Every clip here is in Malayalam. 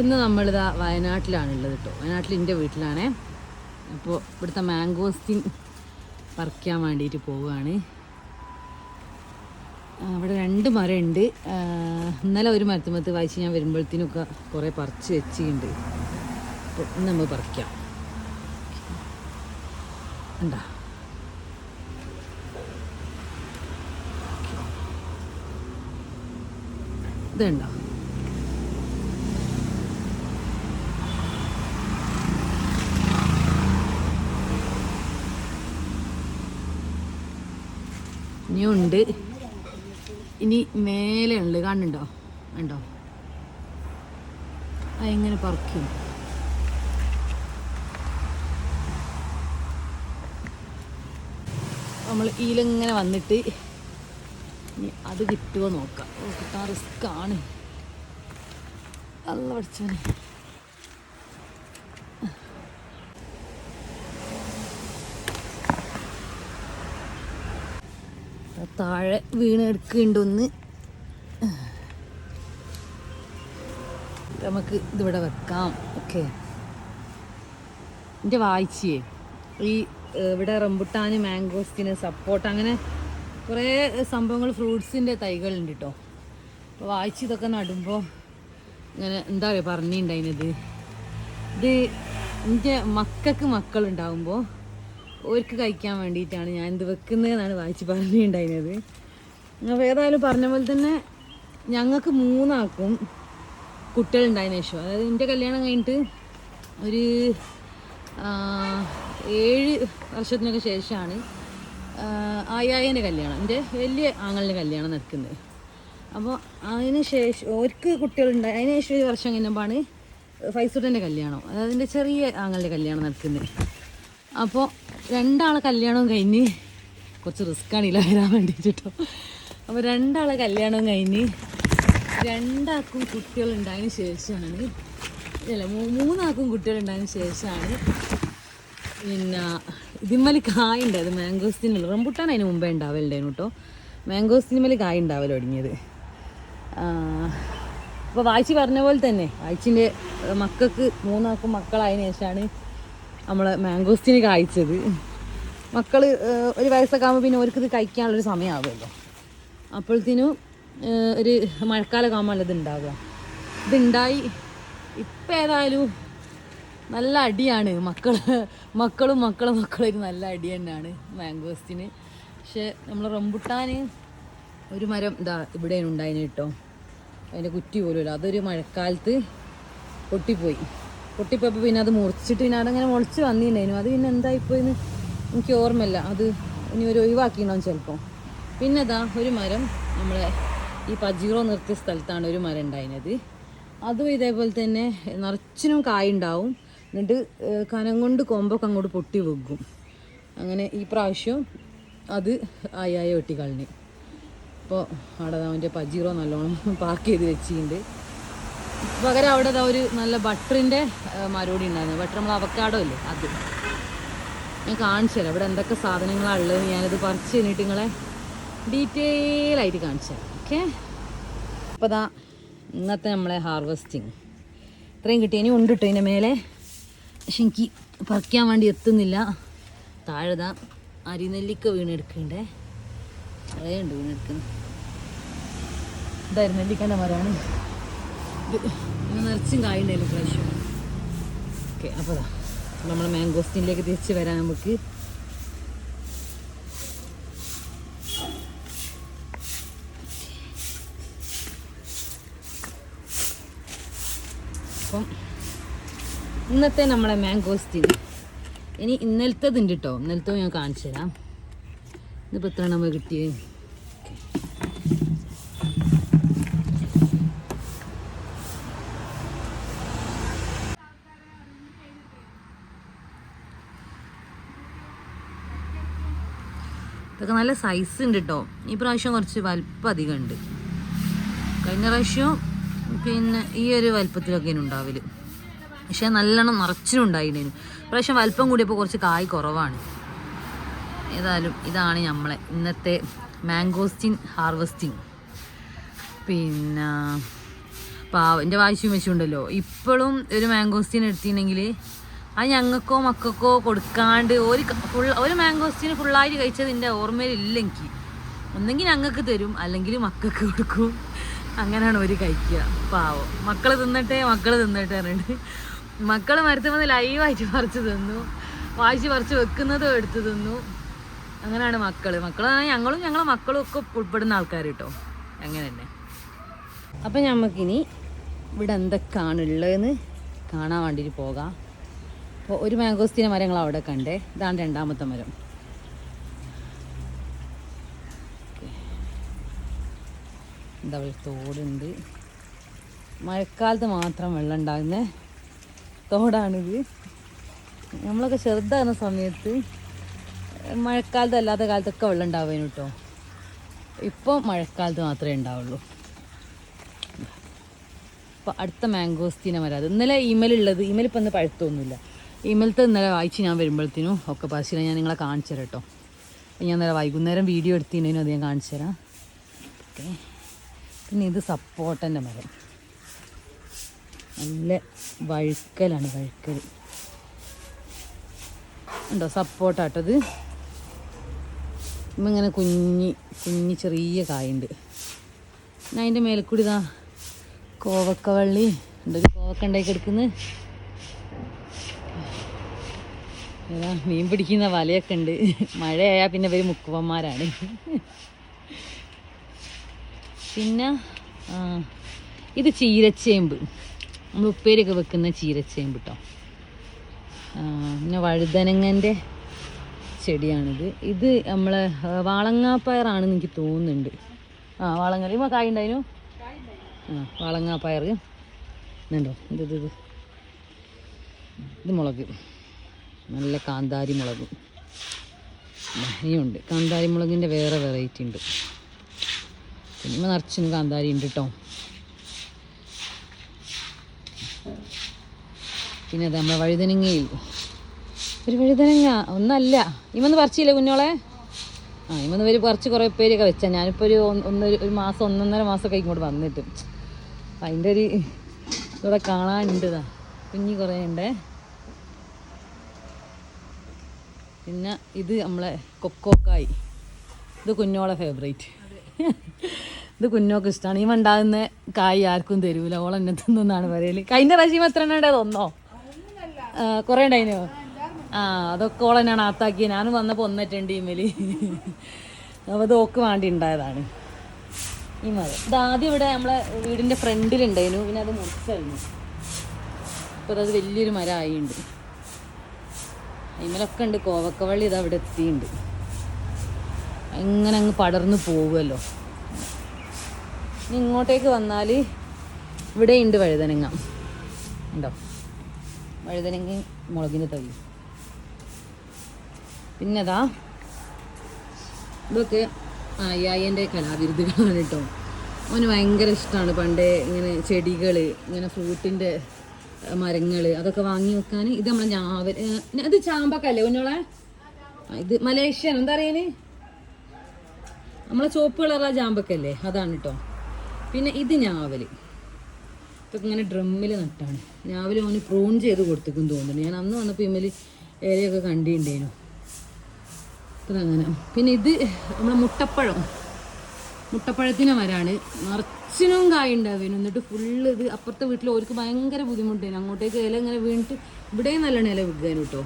ഇന്ന് നമ്മളിതാ വയനാട്ടിലാണുള്ളത് കേട്ടോ. വയനാട്ടിൽ എൻ്റെ വീട്ടിലാണേ. അപ്പോൾ ഇവിടുത്തെ മാംഗോസ്റ്റിൻ പറിക്കാൻ വേണ്ടിയിട്ട് പോവുകയാണ്. അവിടെ 2 മരമുണ്ട്. ഇന്നലെ ഒരു മരത്തുമത്ത് വായിച്ച് ഞാൻ വരുമ്പോഴത്തേനൊക്കെ കുറേ പറിച്ച് വെച്ചിട്ടുണ്ട്. അപ്പോൾ ഇന്ന് നമ്മൾ പറിക്കാം. ഉണ്ടാ ഇതുണ്ടോ? ഇനിയുണ്ട്. ഇനി മേലെ ഉണ്ട്, കാണുന്നുണ്ടോ? ഉണ്ടോ? അതെങ്ങനെ പറിക്കും? നമ്മൾ ഇതിലിങ്ങനെ വന്നിട്ട് ഇനി അത് കിട്ടുമോ നോക്കാം. കിട്ടാൻ റിസ്ക്കാണ്. നല്ല പഠിച്ചാണ്. താഴെ വീണ് എടുക്കുന്നുണ്ടൊന്ന്. നമുക്ക് ഇതിവിടെ വെക്കാം. ഓക്കെ. എൻ്റെ വായിച്ചേ ഈ ഇവിടെ റംബുട്ടാന്, മാംഗോസ്റ്റിന്, സപ്പോർട്ട്, അങ്ങനെ കുറേ സംഭവങ്ങൾ, ഫ്രൂട്ട്സിൻ്റെ തൈകളുണ്ട് കേട്ടോ. അപ്പോൾ വായിച്ച് ഇതൊക്കെ നടുമ്പോൾ ഇങ്ങനെ എന്താ പറയുക പറഞ്ഞിട്ടുണ്ടായിരുന്നത്, ഇത് എൻ്റെ മക്കളുണ്ടാകുമ്പോൾ അവർക്ക് കഴിക്കാൻ വേണ്ടിയിട്ടാണ് ഞാൻ ഇത് വെക്കുന്നതെന്നാണ് വായിച്ച് പറഞ്ഞിട്ടുണ്ടായിരുന്നത്. അപ്പോൾ ഏതായാലും പറഞ്ഞ പോലെ തന്നെ ഞങ്ങൾക്ക് 3 ആൾക്കും കുട്ടികളുണ്ടായതിനു ശേഷം, അതായത് എൻ്റെ കല്യാണം കഴിഞ്ഞിട്ട് ഒരു 7 വർഷത്തിനൊക്കെ ശേഷമാണ് ആയായൻ്റെ കല്യാണം, എൻ്റെ വലിയ ആങ്ങളുടെ കല്യാണം നടക്കുന്നത്. അപ്പോൾ അതിന് ശേഷം അവർക്ക് കുട്ടികളുണ്ടായി. അതിന് ശേഷം 1 വർഷം കഴിഞ്ഞപ്പോഴാണ് ഫൈസൂട്ടൻ്റെ കല്യാണം, അതായത് എൻ്റെ ചെറിയ ആങ്ങളുടെ കല്യാണം നടക്കുന്നത്. അപ്പോൾ 2 ആളെ കല്യാണവും കഴിഞ്ഞ്, കുറച്ച് റിസ്ക്കാണ് ഇല്ല വരാൻ വേണ്ടിയിട്ട് കേട്ടോ. അപ്പോൾ 2 ആളെ കല്യാണവും കഴിഞ്ഞ് 2 ആൾക്കും കുട്ടികളുണ്ടായതിന് ശേഷമാണ്, അല്ല 3 ആൾക്കും കുട്ടികളുണ്ടായതിന് ശേഷമാണ് പിന്നെ ഇതിന്മേൽ കായ ഉണ്ടായത്. മാംഗോസ്റ്റിനുള്ള റംബുട്ടാൻ അതിന് മുമ്പേ ഉണ്ടാവലുണ്ടായിരുന്നു കേട്ടോ. മാംഗോസ്റ്റിന്മേൽ കായ ഉണ്ടാവൽ തുടങ്ങിയത്. അപ്പോൾ വായിച്ച് പറഞ്ഞ പോലെ തന്നെ വായിച്ചിൻ്റെ മക്കൾക്ക് 3 ആൾക്കും മക്കളായതിനു ശേഷമാണ് നമ്മൾ മാംഗോസ്റ്റിന് കായ്ച്ചത്. മക്കൾ 1 വയസ്സൊക്കെ ആകുമ്പോൾ പിന്നെ അവർക്കിത് കഴിക്കാനുള്ളൊരു സമയമാകുമല്ലോ. അപ്പോഴത്തേനും ഒരു മഴക്കാലമൊക്കെ ആകുമ്പോൾ ഇത് ഉണ്ടാവുക. ഇതുണ്ടായി. ഇപ്പം ഏതായാലും നല്ല അടിയാണ്. മക്കളും നല്ല അടി തന്നെയാണ് മാംഗോസ്റ്റിന്. പക്ഷെ നമ്മൾ റംബുട്ടാന് ഒരു മരം ഇതാ ഇവിടെ ഉണ്ടായിന് കേട്ടോ. അതിൻ്റെ കുറ്റി പോലുമില്ല. അതൊരു മഴക്കാലത്ത് പൊട്ടിപ്പോയപ്പോൾ പിന്നെ അത് മുറിച്ചിട്ട് പിന്നെ അതങ്ങനെ മുളച്ച് വന്നിട്ടുണ്ടായിരുന്നു. അത് പിന്നെ എന്തായിപ്പോയെന്ന് എനിക്ക് ഓർമ്മയില്ല. അത് ഇനി ഒരു ഒഴിവാക്കിയിട്ടുണ്ടാവും ചിലപ്പോൾ. പിന്നെ ഇതാ ഒരു മരം നമ്മളെ ഈ പജീറോ നിർത്തിയ സ്ഥലത്താണ് ഒരു മരം ഉണ്ടായിരുന്നത്. അതും ഇതേപോലെ തന്നെ നിറച്ചിനും കായുണ്ടാവും. എന്നിട്ട് കനം കൊണ്ട് കൊമ്പൊക്കെ അങ്ങോട്ട് പൊട്ടി വെക്കും. അങ്ങനെ ഈ പ്രാവശ്യം അത് ആയ വെട്ടിക്കളഞ്ഞ്. അപ്പോൾ അവിടെ അവൻ്റെ പജീറോ നല്ലോണം പാർക്ക് ചെയ്ത് വെച്ചിട്ടുണ്ട്. പകരം അവിടെ ഒരു നല്ല ബട്ടറിൻ്റെ മരോടി ഉണ്ടായിരുന്നു. ബട്ടർ നമ്മൾ അവക്കാഡോ ഇല്ലേ, അത് ഞാൻ കാണിച്ചു തരാം. ഇവിടെ എന്തൊക്കെ സാധനങ്ങളാണ് ഉള്ളത് ഞാനത് പറിച്ച് കഴിഞ്ഞിട്ട് നിങ്ങളെ ഡീറ്റെയിൽ ആയിട്ട് കാണിച്ചു തരാം. ഓക്കെ. അപ്പോൾ അതാ ഇന്നത്തെ നമ്മളെ ഹാർവെസ്റ്റിങ് ഇത്രയും കിട്ടി. ഇനി ഉണ്ട് കേട്ടോ ഇതിൻ്റെ മേലെ. പക്ഷെ എനിക്ക് പറിക്കാൻ വേണ്ടി എത്തുന്നില്ല. താഴെതാ അരിനെല്ലിക്ക വീണെടുക്കണ്ടേ, കുറേ ഉണ്ട് വീണെടുക്കുന്നത്. ഇതായിരുന്നു നെല്ലിക്കൻ്റെ മരമാണ്. ഇത് നിറച്ചും കായുണ്ടായിരുന്നു പ്രാവശ്യം. ഓക്കെ. അപ്പോൾ നമ്മൾ മാംഗോസ്റ്റിനിലേക്ക് തിരിച്ച് വരാൻ നമുക്ക്. അപ്പം ഇന്നത്തെ നമ്മളെ മാംഗോസ്റ്റിൻ. ഇനി ഇന്നലത്തേതുണ്ട് കേട്ടോ. ഇന്നലത്തെ ഞാൻ കാണിച്ചു തരാം. ഇതിപ്പോൾ എത്ര നമ്മൾ കിട്ടിയത്. ഇതൊക്കെ നല്ല സൈസ് ഉണ്ട് കേട്ടോ. ഈ പ്രാവശ്യം കുറച്ച് വലിപ്പം അധികം ഉണ്ട്. കഴിഞ്ഞ പ്രാവശ്യം പിന്നെ ഈ ഒരു വലിപ്പത്തിലൊക്കെ ഉണ്ടാവല്. പക്ഷെ നല്ലോണം നിറച്ചിനും ഉണ്ടായിരുന്നു. പ്രാവശ്യം വലിപ്പം കൂടിയപ്പോൾ കുറച്ച് കായ് കുറവാണ്. ഏതായാലും ഇതാണ് നമ്മളെ ഇന്നത്തെ മാംഗോസ്റ്റിൻ ഹാർവെസ്റ്റിംഗ്. പിന്നെ എൻ്റെ വാശിയും വെച്ചുണ്ടല്ലോ ഇപ്പോഴും ഒരു മാംഗോസ്റ്റീൻ എടുത്തിട്ടുണ്ടെങ്കിൽ അത് ഞങ്ങൾക്കോ മക്കൾക്കോ കൊടുക്കാണ്ട് ഒരു മാംഗോസ്റ്റീന് ഫുള്ളായിട്ട് കഴിച്ചതിൻ്റെ ഓർമ്മയിലില്ല എനിക്ക്. ഒന്നെങ്കിൽ ഞങ്ങൾക്ക് തരും അല്ലെങ്കിൽ മക്കൾക്ക് കൊടുക്കും. അങ്ങനെയാണ് ഒരു കഴിക്കുക. പാവം മക്കൾ തിന്നട്ടെ പറഞ്ഞിട്ട് മക്കൾ മരത്തിൽ വന്ന് ലൈവായിട്ട് പറിച്ച് തിന്നു, വാശി പറിച്ച് വെക്കുന്നതും എടുത്ത് തിന്നു. അങ്ങനെയാണ് മക്കൾ ഞങ്ങളും ഞങ്ങളെ മക്കളും ഒക്കെ ഉൾപ്പെടുന്ന ആൾക്കാർ കേട്ടോ. അങ്ങനെ തന്നെ. അപ്പം നമുക്കിനി ഇവിടെ എന്തൊക്കെയാണ് ഉള്ളതെന്ന് കാണാൻ വേണ്ടിയിട്ട് പോകാം. അപ്പോൾ ഒരു മാംഗോസ്റ്റീന മരങ്ങൾ അവിടെ കണ്ടേ. ഇതാണ് രണ്ടാമത്തെ മരം. എന്താ പറയുക, തോടുണ്ട്. മഴക്കാലത്ത് മാത്രം വെള്ളം ഉണ്ടാകുന്ന തോടാണിത്. നമ്മളൊക്കെ ചെറുതാകുന്ന സമയത്ത് മഴക്കാലത്ത് അല്ലാത്ത കാലത്തൊക്കെ വെള്ളം ഉണ്ടാവുകയാണ് കേട്ടോ. ഇപ്പോൾ മഴക്കാലത്ത് മാത്രമേ ഉണ്ടാവുള്ളൂ. അപ്പോൾ അടുത്ത മാംഗോസ്റ്റീന മരം അത് ഇന്നലെ ഇമെയിലുള്ളത്. ഇമെയിലിപ്പോൾ ഇന്ന് പഴുത്തൊന്നുമില്ല. ഇമെയിലത്തെ ഇന്നലെ വായിച്ച് ഞാൻ വരുമ്പോഴത്തേനും ഒക്കെ പറിച്ചില്ല. ഞാൻ നിങ്ങളെ കാണിച്ചു തരാം കേട്ടോ. ഞാൻ ഇന്നലെ വൈകുന്നേരം വീഡിയോ എടുത്തിട്ടുണ്ടെങ്കിലും അത് ഞാൻ കാണിച്ചു തരാം. ഓക്കെ. പിന്നെ ഇത് സപ്പോട്ടൻ്റെ മരം. നല്ല വഴുക്കലാണ്, വഴുക്കൽ ഉണ്ടോ സപ്പോട്ടാട്ടത്. ഇങ്ങനെ കുഞ്ഞി ചെറിയ കായുണ്ട്. പിന്നെ അതിൻ്റെ മേലെക്കൂടി ഇതാ കോവക്കവള്ളി ഉണ്ട്. കോവക്ക ഉണ്ടാക്കി എടുക്കുന്നത്. ഏതാ മീൻ പിടിക്കുന്ന വലയൊക്കെ ഉണ്ട്. മഴയായാൽ പിന്നെ ഇവർ മുക്കുവന്മാരാണ്. പിന്നെ ഇത് ചീരച്ചേമ്പ്, നമ്മൾ ഉപ്പേരിയൊക്കെ വെക്കുന്ന ചീരച്ചേമ്പ് കേട്ടോ. പിന്നെ വഴുതനങ്ങൻ്റെ ചെടിയാണിത്. ഇത് നമ്മളെ വാളങ്ങാപ്പയറാണെന്ന് എനിക്ക് തോന്നുന്നുണ്ട്. വാളങ്ങ ഇപ്പോൾ കായ ഉണ്ടായിരുന്നു. വാളങ്ങാപ്പയർ ഇതുണ്ടോ. ഇത് മുളക്, നല്ല കാന്താരി മുളക്. ഇനിയുണ്ട് കാന്താരി മുളകിൻ്റെ വേറെ വെറൈറ്റി ഉണ്ട്. പിന്നെ നിറച്ചും കാന്താരി ഉണ്ട് കേട്ടോ. പിന്നെ അത് നമ്മളെ വഴുതനങ്ങയിൽ ഒരു വഴുതനങ്ങ ഒന്നല്ല. ഇവന്ന് പറിച്ചില്ലേ കുഞ്ഞോളെ? ഇവന്ന് ഒരു പറിച്ച് കുറേ പേരൊക്കെ വെച്ചാൽ ഞാനിപ്പോൾ ഒരു മാസം 1.5 മാസമൊക്കെ ഇങ്ങോട്ട് വന്നിട്ട്. അപ്പം അതിൻ്റെ ഒരു ഇവിടെ കാണാനുണ്ട്. കുഞ്ഞി കുറേ ഉണ്ടേ. പിന്നെ ഇത് നമ്മളെ കൊക്കോക്കായ്. ഇത് കുഞ്ഞോളെ ഫേവറേറ്റ്. ഇത് കുഞ്ഞോക്ക് ഇഷ്ടമാണ്. ഈ ഉണ്ടാകുന്ന കായ് ആർക്കും തരൂല. ഓളെന്നെ തിന്നാണ് പറയല്. കഴിഞ്ഞ പ്രാവശ്യം എത്ര എണ്ണ ഉണ്ടായത്? കുറേ ഉണ്ടായിനോ? അതൊക്കെ ഓളെന്നാണ് ആത്താക്കിയത്. ഞാനും വന്നപ്പോൾ ഒന്നിട്ടുണ്ട് ഇമ്മല്. അപ്പോൾ ഇത് ഓക്ക് വേണ്ടി ഉണ്ടായതാണ് ഈ മരം. ഇത് ആദ്യം ഇവിടെ നമ്മളെ വീടിൻ്റെ ഫ്രണ്ടിലുണ്ടായിരുന്നു. പിന്നെ അത് മുറിച്ചായിരുന്നു. അപ്പോൾ അത് വലിയൊരു മരമായിട്ടുണ്ട്. ഇമ്മലൊക്കെ ഉണ്ട് കോവക്കവള്ളി. ഇത് അവിടെ എത്തിയിട്ടുണ്ട്. അങ്ങനെ അങ്ങ് പടർന്ന് പോവുമല്ലോ. ഇനി ഇങ്ങോട്ടേക്ക് വന്നാൽ ഇവിടെയുണ്ട് വഴുതനങ്ങ. ഉണ്ടോ വഴുതനങ്ങ മുളകിൻ്റെ തൈ. പിന്നെ അതാ ഇതൊക്കെ അയ്യായിൻ്റെ കലാവിരുദ്ധകളാണ് കേട്ടോ. അവന് ഭയങ്കര ഇഷ്ടമാണ് പണ്ടേ ഇങ്ങനെ ചെടികൾ, ഇങ്ങനെ ഫ്രൂട്ടിൻ്റെ മരങ്ങൾ അതൊക്കെ വാങ്ങി വെക്കാൻ. ഇത് നമ്മളെ ഞാവൽ. ഇത് ചാമ്പക്കല്ലേ കുഞ്ഞോളെ? ഇത് മലേഷ്യൻ എന്താ അറിയാന്, നമ്മളെ ചുവപ്പ് കളറാ ചാമ്പക്കല്ലേ, അതാണ് കേട്ടോ. പിന്നെ ഇത് ഞാവൽ. ഇതൊക്കെ ഇങ്ങനെ ഡ്രമ്മിൽ നട്ടാണ്. ഞാവൽ അവന് പ്രൂൺ ചെയ്ത് കൊടുത്തേക്കും തോന്നുന്നു. ഞാൻ അന്ന് വന്നപ്പോൾ ഇമ്മൽ ഏലയൊക്കെ കണ്ടിട്ടുണ്ടേനു. ഇത്ര അങ്ങനെ. പിന്നെ ഇത് നമ്മളെ മുട്ടപ്പഴത്തിൻ്റെ മരമാണ്. നിറച്ചിനും കായ ഉണ്ടാവുന്നു. എന്നിട്ട് ഫുള്ള് ഇത് അപ്പുറത്തെ വീട്ടിൽ അവർക്ക് ഭയങ്കര ബുദ്ധിമുട്ടായിരുന്നു. അങ്ങോട്ടേക്ക് ഇല ഇങ്ങനെ വീണിട്ട് ഇവിടെയും നല്ലോണം ഇല വിൽക്കാനും കേട്ടോ.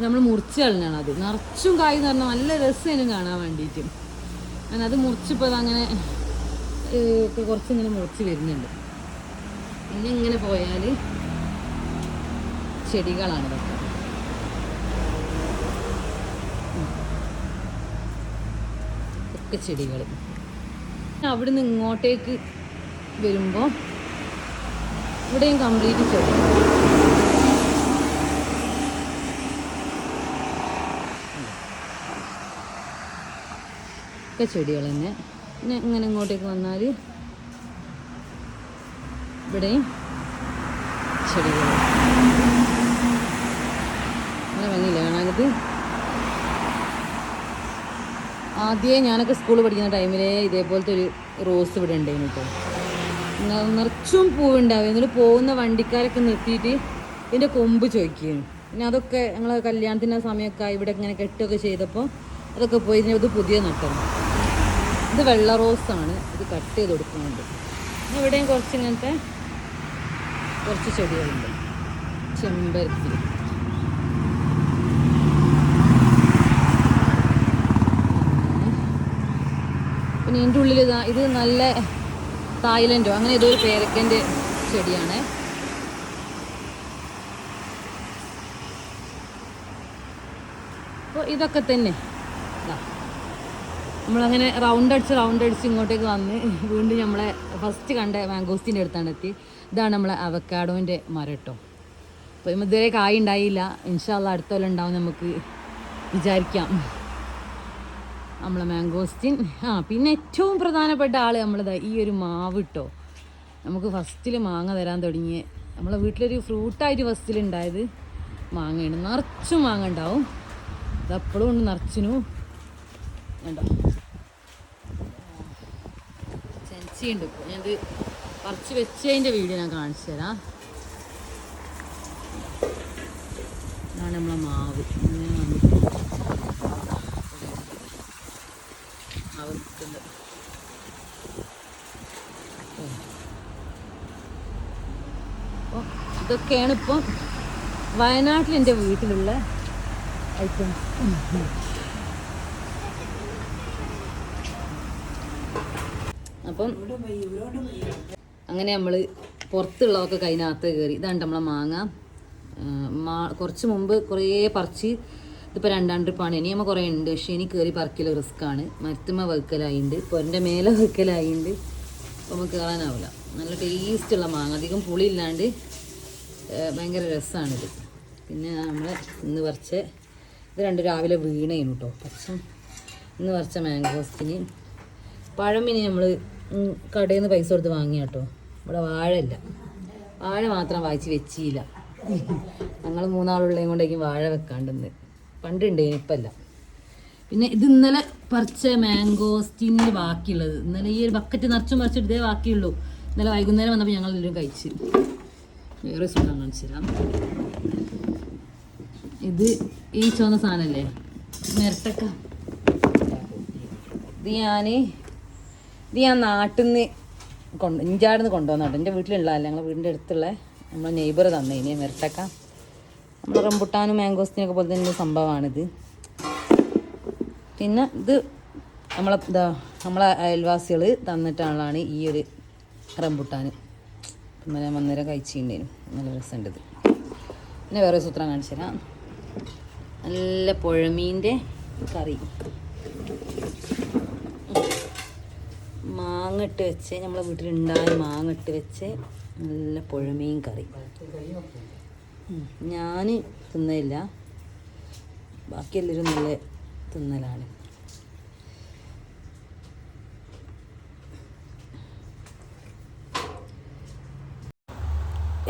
നമ്മൾ മുറിച്ച് കളഞ്ഞാണ്. അത് നിറച്ചും കായ് എന്ന് പറഞ്ഞാൽ നല്ല രസമായിരുന്നു കാണാൻ വേണ്ടിയിട്ട്. ഞാൻ അത് മുറിച്ചിപ്പോൾ അങ്ങനെ ഒക്കെ കുറച്ചിങ്ങനെ മുറിച്ച് വരുന്നുണ്ട്. പിന്നെ ഇങ്ങനെ പോയാൽ ചെടികളാണ് ഇതൊക്കെ. ഒക്കെ ചെടികൾ. അവിടുന്ന് ഇങ്ങോട്ടേക്ക് വരുമ്പോൾ ഇവിടെയും കംപ്ലീറ്റ് ചെടി. ഒക്കെ ചെടികൾ തന്നെ. പിന്നെ ഇങ്ങനെ ഇങ്ങോട്ടേക്ക് വന്നാൽ ഇവിടെയും ചെടികൾ. നല്ല ഭംഗിയില്ല കാണാനിത്. ആദ്യമേ ഞാനൊക്കെ സ്കൂളിൽ പഠിക്കുന്ന ടൈമിലേ ഇതേപോലത്തെ ഒരു റോസ് ഇവിടെ ഉണ്ടായിരുന്നു കേട്ടോ. നിറച്ചും പൂവുണ്ടാവും. എന്നിട്ട് പോകുന്ന വണ്ടിക്കാരൊക്കെ നിർത്തിയിട്ട് ഇതിൻ്റെ കൊമ്പ് ചോദിക്കുകയാണ്. പിന്നെ അതൊക്കെ ഞങ്ങൾ കല്യാണത്തിൻ്റെ സമയമൊക്കെ ഇവിടെ ഇങ്ങനെ കെട്ടൊക്കെ ചെയ്തപ്പോൾ അതൊക്കെ പോയി ഇത് പുതിയ നട്ടം. ഇത് വെള്ള റോസാണ്. ഇത് കട്ട് ചെയ്ത് കൊടുക്കുന്നുണ്ട്. ഇവിടെയും കുറച്ച് ഇങ്ങനത്തെ കുറച്ച് ചെടികളുണ്ട്. ചെമ്പരത്തി, പിന്നെ ഇതിൻ്റെ ഉള്ളിൽ ഇത് നല്ല തായ്ലൻഡോ അങ്ങനെ ഏതോ ഒരു പേരക്കൻ്റെ ചെടിയാണ്. അപ്പോൾ ഇതൊക്കെ തന്നെ നമ്മളങ്ങനെ റൗണ്ട് അടിച്ച് ഇങ്ങോട്ടേക്ക് വന്ന് വീണ്ടും നമ്മളെ ഫസ്റ്റ് കണ്ട മാംഗോസ്റ്റീൻ്റെ അടുത്താണ് എത്തി. ഇതാണ് നമ്മളെ അവക്കാഡോൻ്റെ മരം കേട്ടോ. അപ്പോൾ ഇതുവരെ കായ് ഉണ്ടായില്ല. ഇൻഷാ അല്ലാഹ് അടുത്ത കൊല്ലം ഉണ്ടാവും നമുക്ക് വിചാരിക്കാം. നമ്മളെ മാംഗോസ്റ്റീൻ. പിന്നെ ഏറ്റവും പ്രധാനപ്പെട്ട ആൾ നമ്മളിതാ ഈ ഒരു മാവ് ഇട്ടോ. നമുക്ക് ഫസ്റ്റിൽ മാങ്ങ തരാൻ തുടങ്ങിയ നമ്മളെ വീട്ടിലൊരു ഫ്രൂട്ടായിട്ട് ഫസ്റ്റിൽ ഉണ്ടായത് മാങ്ങയാണ്. നിറച്ചും മാങ്ങ ഉണ്ടാവും. ഇതെപ്പോഴും ഉണ്ട് നിറച്ചിനും ഉണ്ടോ. ചെൻച്ചിയുണ്ട്. ഇപ്പോൾ ഞാനത് പറിച്ച് വെച്ചതിൻ്റെ വീഡിയോ ഞാൻ കാണിച്ചു തരാം. ഇതാണ് നമ്മളെ മാവ്. ഇങ്ങനെ വന്നിട്ട് മാവ് നിൽക്കുന്നത്. അപ്പോൾ ഇതൊക്കെയാണ് ഇപ്പം വയനാട്ടിൽ എൻ്റെ വീട്ടിലുള്ള ഐറ്റംസ്. അപ്പം അങ്ങനെ നമ്മൾ പുറത്തുള്ളതൊക്കെ കൈനകത്ത് കയറി. ഇതാണ് നമ്മളെ മാങ്ങ. കുറച്ച് മുമ്പ് കുറേ പറിച്ച് ഇതിപ്പോൾ 2 ട്രിപ്പാണ്. ഇനി നമ്മൾ കുറേ ഉണ്ട്. പക്ഷേ ഇനി കയറി പറിക്കൽ റിസ്ക്കാണ്. മരത്തുമ്മ വെക്കലായിട്ടുണ്ട്. ഇപ്പോൾ എൻ്റെ മേലെ വെക്കലായിട്ടുണ്ട്. അപ്പോൾ നമുക്ക് കയറാനാവില്ല. നല്ല ടേസ്റ്റുള്ള മാങ്ങ, അധികം പുളി ഇല്ലാണ്ട് ഭയങ്കര രസമാണിത്. പിന്നെ നമ്മൾ ഇന്ന് പറിച്ച ഇത് 2 രാവിലെ വീണേനു കേട്ടോ. പക്ഷം ഇന്ന് പറിച്ച മാംഗോസ്റ്റിന് പഴമിനി നമ്മൾ കടയിൽ നിന്ന് പൈസ കൊടുത്ത് വാങ്ങിയ കേട്ടോ. ഇവിടെ വാഴയില്ല. വാഴ മാത്രം വായിച്ച് വെച്ചില്ല. ഞങ്ങൾ 3 ആളുള്ളതും കൊണ്ടേക്കും വാഴ വെക്കാണ്ടെന്ന്. പണ്ടുണ്ട്, ഇനിയിപ്പല്ല. പിന്നെ ഇത് ഇന്നലെ പറിച്ച മാംഗോസ്റ്റീനിൽ ബാക്കിയുള്ളത്. ഇന്നലെ ഈ ഒരു ബക്കറ്റ് നിറച്ചും പറിച്ചിട്ട് ഇതേ ബാക്കിയുള്ളൂ. ഇന്നലെ വൈകുന്നേരം വന്നപ്പോൾ ഞങ്ങൾ എല്ലാവരും കഴിച്ച്. വേറെ സുഖം കാണിച്ചു തരാം. ഇത് ഈ ചുവന്ന സാധനമല്ലേ, മിരട്ടക്ക. ഇത് ഞാൻ നാട്ടിൽ നിന്ന് ഇഞ്ചാടിന്ന് കൊണ്ടുവന്നാട്ടോ. എൻ്റെ വീട്ടിലുള്ളതല്ല, ഞങ്ങളുടെ വീടിൻ്റെ അടുത്തുള്ള നമ്മളെ നെയ്ബർ തന്നേനെ മിരട്ടക്ക. നമ്മളെ റംബുട്ടാനും മാംഗോസ്റ്റിനൊക്കെ പോലെ തന്നെ സംഭവമാണിത്. പിന്നെ ഇത് നമ്മളെ അയൽവാസികൾ തന്നിട്ടുള്ളതാണ് ഈ ഒരു റംബുട്ടാൻ. ഇന്നലെ ഞാൻ വന്നേരം കഴിച്ചിട്ടുണ്ടേനും. നല്ല രസമുണ്ട് ഇത്. പിന്നെ വേറെ സൂത്രം കാണിച്ചു തരാം. നല്ല പുഴമീൻ്റെ കറി, മാങ്ങിട്ട് വെച്ച്, നമ്മളെ വീട്ടിലുണ്ടായ മാങ്ങിട്ട് വെച്ച് നല്ല പുഴമീൻ കറി. ഞാൻ തിന്നില്ല, ബാക്കി എല്ലാവരും നല്ല തിന്നലാണ്.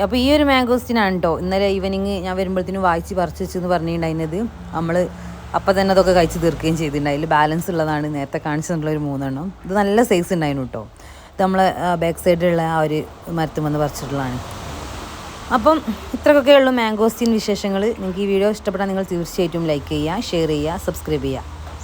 അപ്പോൾ ഈ ഒരു മാംഗോസ്റ്റിനാണ് കേട്ടോ ഇന്നലെ ഈവനിങ് ഞാൻ വരുമ്പോഴത്തേനും വായിച്ച് പറിച്ചെന്ന് പറഞ്ഞിട്ടുണ്ടായിരുന്നത്. നമ്മൾ അപ്പം തന്നെ അതൊക്കെ കഴിച്ച് തീർക്കുകയും ചെയ്തിട്ടുണ്ടായില്ല. ബാലൻസ് ഉള്ളതാണ് നേരത്തെ കാണിച്ചിട്ടുള്ള ഒരു 3 എണ്ണം. ഇത് നല്ല സൈസ് ഉണ്ടായിരുന്നു കേട്ടോ. ഇത് നമ്മളെ ബാക്ക് സൈഡിലുള്ള ആ ഒരു മരത്തും വന്ന് പറിച്ചിട്ടുള്ളതാണ്. അപ്പം ഇത്രയൊക്കെ ഉള്ളൂ മാംഗോസ്റ്റീൻ വിശേഷങ്ങൾ. നിങ്ങൾക്ക് ഈ വീഡിയോ ഇഷ്ടപ്പെട്ടാൽ നിങ്ങൾ തീർച്ചയായിട്ടും ലൈക്ക് ചെയ്യുക, ഷെയർ ചെയ്യുക, സബ്സ്ക്രൈബ് ചെയ്യുക.